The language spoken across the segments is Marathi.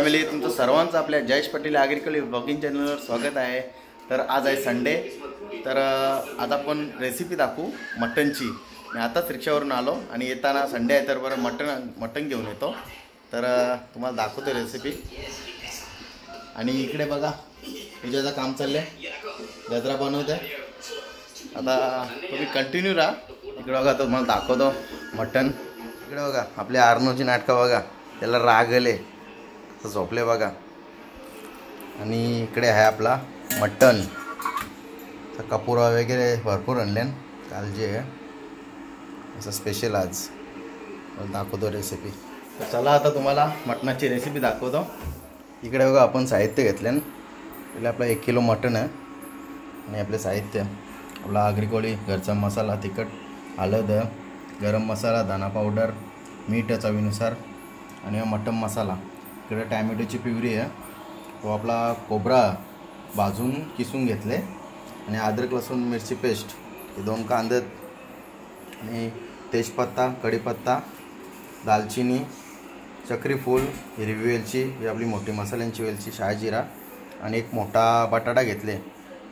फॅमिली, तुमचं सर्वांचं आपल्या जयेश पटेल ॲग्रिकल्चर ब्लॉगिंग चॅनलवर स्वागत आहे। तर आज आहे संडे, तर आज आपण रेसिपी दाखवू मटनची। मी आताच रिक्षावरून आलो आणि येताना संडे आहे तर बरं मटन घेऊन येतो, तर तुम्हाला दाखवतो रेसिपी। आणि इकडे बघा पूजाचं काम चाललंय, गजरा बनवत आहे। आता तुम्ही कंटिन्यू राहा, इकडे बघा तुम्हाला दाखवतो मटन। इकडे बघा आपले आर्नोची नाटकं बघा, त्याला राग आले तर झोपले बघा। आणि इकडे आहे आपला मटन, तर कपुरा वगैरे भरपूर आणले काल जे आहे असं स्पेशल आज दाखवतो रेसिपी। तर चला आता तुम्हाला मटणाची रेसिपी दाखवतो। इकडे बघा आपण साहित्य घेतले, पहिले आपला 1 किलो मटन आहे आणि आपले साहित्य आपला आगरी घरचा मसाला, तिखट, हळद, गरम मसाला, धना पावडर, मीठ चवीनुसार आणि हा मटन मसाला। इकडे टॅमॅटोची प्युरी आहे, तो आपला खोबरा भाजून किसून घेतले आणि अद्रक लसूण मिरची पेस्ट, हे 2 कांदे आणि तेजपत्ता, कढीपत्ता, दालचिनी, चक्री फूल, हिरवी वेलची, ही आपली मोठी मसाल्यांची वेलची, शहाजिरा आणि एक मोठा बटाटा घेतले,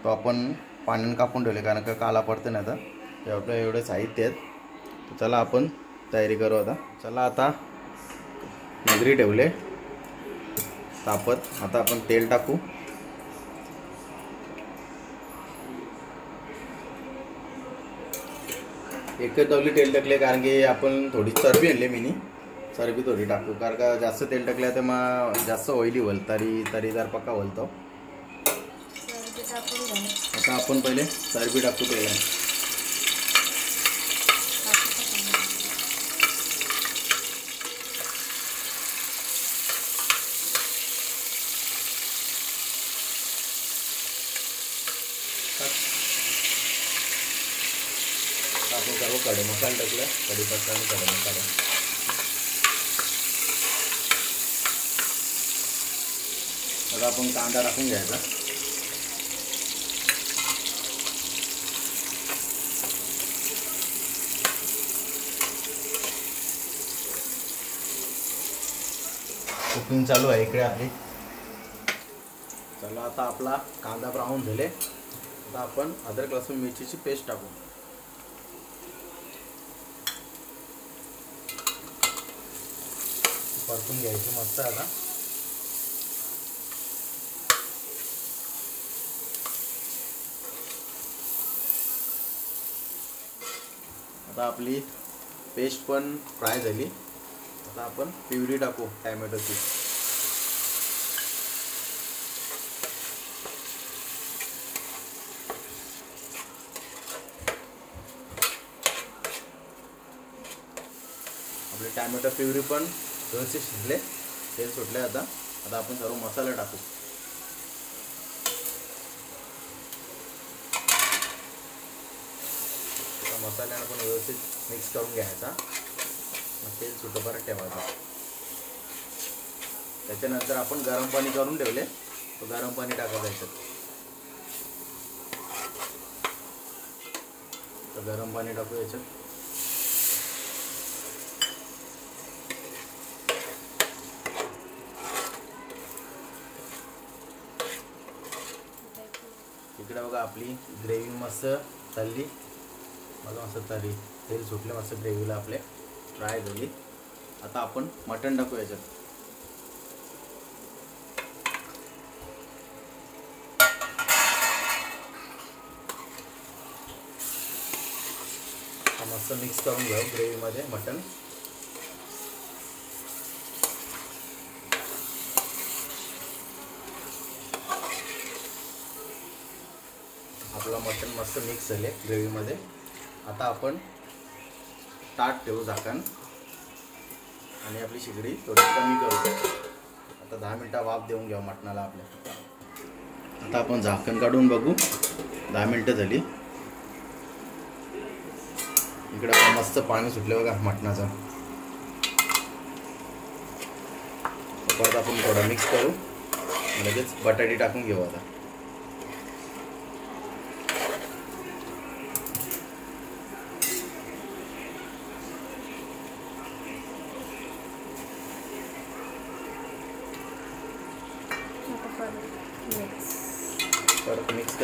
तो आपण पाण्याने कापून ठेवले कारण का काला पडते ना। तर हे आपलं एवढे साहित्य आहेत, तर चला आपण तयारी करू आता। चला आता नगरी ठेवले तापत, आता आपण तेल टाकू। एकच दवली तेल टाकले कारण की आपण थोडी चरबी आणली, मिनी चरबी थोडी टाकू कारण का जास्त तेल टाकले तर मग जास्त ऑइली होईल, तरीदार पक्का होईल। आता आपण पहिले चरबी टाकू तेलात। आपण सर्व खडे मसाले टाकले, कढीपत्ता आणि खडे मसाला। आता आपण कांदा टाकून घ्यायचा। कुकिंग चालू आहे इकडे आपली। चला आता आपला कांदा ब्राऊन झाले, आता आपण अद्रक लसूण मिरचीची पेस्ट टाकू। परतून घ्यायची मस्त। आता आपली पेस्ट पण फ्राय झाली, आता आपण प्युरी टाकू टॅमॅटोची। आपले टॅमॅटो प्युरी पण व्यवस्थित शिजले, तेल सुटले। आता आपण सर्व मसाला टाकू। मसाल्यानं पण व्यवस्थित मिक्स करून घ्यायचा, तेल सुटेपर्यंत ठेवायचा। त्याच्यानंतर आपण गरम पाणी करून ठेवले, तो गरम पाणी टाकायचं याच्यात। तर गरम पाणी टाकू याच्यात। इकडे बघा आपली ग्रेव्ही मस्त तळली, बघा मस्त तरी तेल सुटले मस्त, ग्रेव्हीला आपले फ्राय झाली। आता आपण मटण टाकू याच्यात। मस्त मिक्स करून घेऊ ग्रेव्हीमध्ये मटण। आपला मटण मस्त मिक्स झाले ग्रेव्हीमध्ये। आता आपण ताट ठेवू झाकण आणि आपली शिगडी थोडी कमी करू। आता 10 मिनिटं वाफ देऊन घेऊ मटणाला आपल्या। आता आपण झाकण काढून बघू, 10 मिनिटं झाली। इकडे आपण मस्त पाणी सुटले बघा मटणाचं। परत आपण थोडा मिक्स करू, लगेच बटाटे टाकून घेऊ आता।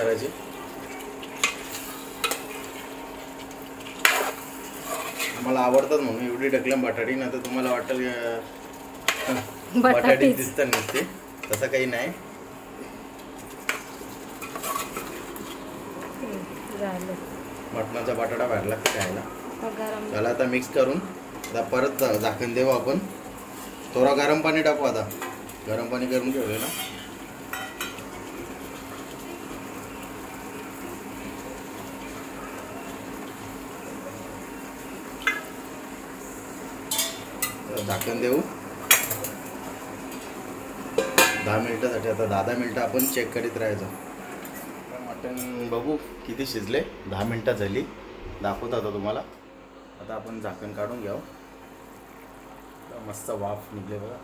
करायची. मला आवडतात म्हणून एवढी ढकलम बटाटी, ना तर तुम्हाला वाटेल बटाटी दिसतात नसते, तसं काही नाही. मटणाचा बटाटा बाहेर लागतो खायला. त्याला आता मिक्स करून आता परत झाकण देऊ आपण. थोडा गरम पाणी टाकू. आता गरम पाणी करून ठेवले ना. झाकण देऊ 10 मिनिटासाठी. आता 10 मिनिटं आपण चेक करीत राहायचं. मटण बघू किती शिजले. 10 मिनिटं झाली, दाखवत होता तुम्हाला. आता आपण झाकण काढून घ्यावं. मस्त वाफ निघले बघा.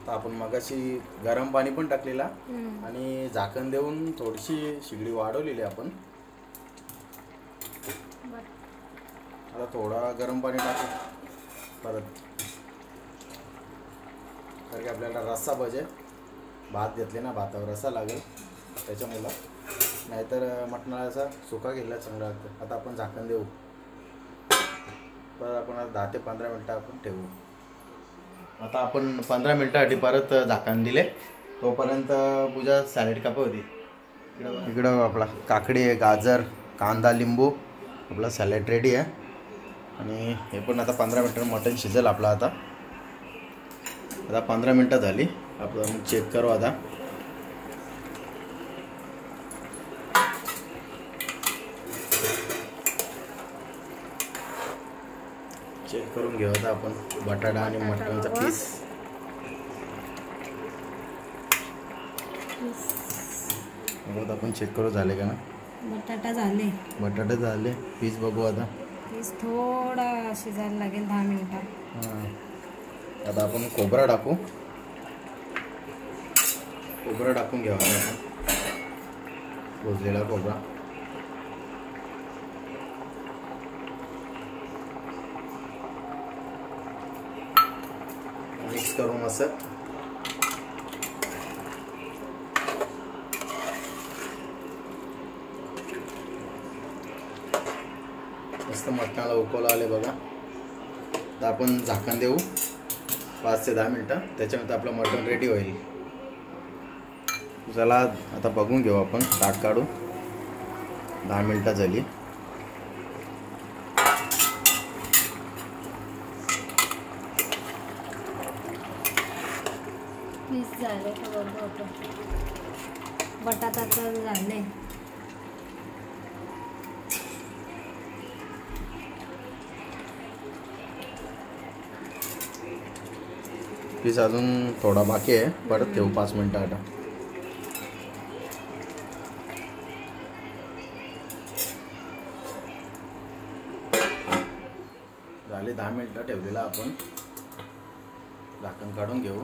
आता आपण मगाशी गरम पाणी पण टाकलेला आणि झाकण देऊन थोडीशी शिगडी वाढवलेली आपण. आता थोडा गरम पाणी टाकू परत, कारण की आपल्याला रस्सा पाहिजे. भात घेतले ना, भातावर रस्सा लागेल त्याच्यामुळं, नाहीतर मटणाला असा सुका गेला चांगला लागतं. आता आपण झाकण देऊ. परत आपण 10 ते 15 मिनटं आपण ठेवू. आता आपण 15 मिनटासाठी परत झाकण दिले. तोपर्यंत पूजा सॅलेड कापत होती. इकडं आपला काकडी आहे, गाजर, कांदा, लिंबू, आपला सॅलेड रेडी आहे. आणि हे पण आता 15 मिनटं मटण शिजेल आपला. आता 15 मिनटं झाली. आपण चेक करू. आता चेक करून घेऊ. आता आपण बटाटा आणि मटणाचा पीस. आपण चेक करू झाले का ना. बटाटे झाले. पीस बघू. आता पीस थोडा शिजायला लागेल 10 मिनिटं. आता आपण खोबरा टाकू. खोबरा टाकून घ्यावा आपण, भुजलेला खोबरा. मिक्स करून असं मस्त मटणाला उकळून आले बघा. तर आपण झाकण देऊ 5 ते 10 मिनटं. त्याच्यानंतर आपलं मटण रेडी होईल. चला आता बघून घेऊ आपण. ताट काढू. 10 मिनटं झाली. पीस झाले, बटाटाचं झाले. पीस अजून थोडा बाकी आहे. परत ठेवू 5 मिनटं. आता झाले 10 मिनटं ठेवलेला आपण. झाकण काढून घेऊ.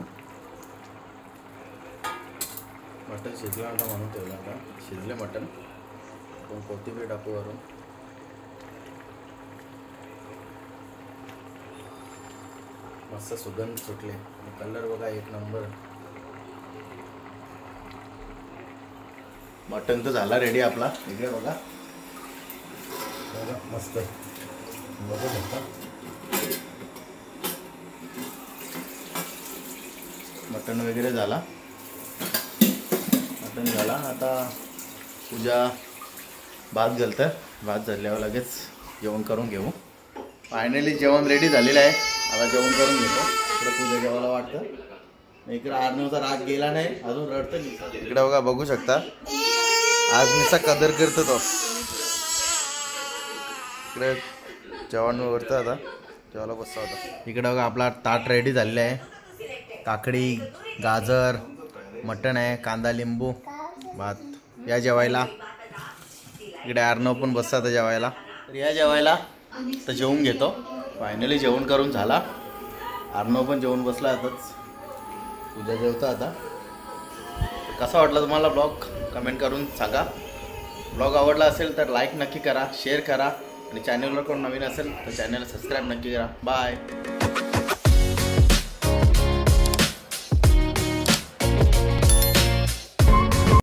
मटण शिजलं आता म्हणून ठेवलं. आता शिजले मटण. आपण कोथिंबीर टाकू वरून. मस्त सुगंध सुटले. कलर बघा एक नंबर. मटण तर झाला रेडी आपला. इकडे बघा मस्त बघू शकता. मटण वगैरे झाला. मटण झाला. आता पूजा भात घालतं. भात झाल्यावर लगेच जेवण करून घेऊ. फायनली जेवण रेडी झालेलं आहे. आता जेवण करून घेतो. इकडे पूजा जेवायला वाटतं. इकडे आर्नवचा राग गेला नाही अजून, रडतं. इकडे बघा बघू शकता. आज नुसता कदर करतो तो. इकडे जेवण वरतं. आता जेवायला बसता होता. इकडे बघा आपला ताट रेडी झालेला आहे. काकडी, गाजर, मटण आहे, कांदा, लिंबू, भात. या जेवायला. इकडे आर्नव पण बसता आता जेवायला. तर या जेवायला तर जेवून घेतो. फायनली जेवण करून झाला. आर्नव पण जेवण बसला. आताच पूजा जेवता. आता कसा वाटला तुम्हाला ब्लॉग कमेंट करून सांगा. ब्लॉग आवडला असेल तर लाईक नक्की करा, शेअर करा आणि चॅनलवर कोण नवीन असेल तर चॅनलला सबस्क्राईब नक्की करा. बाय.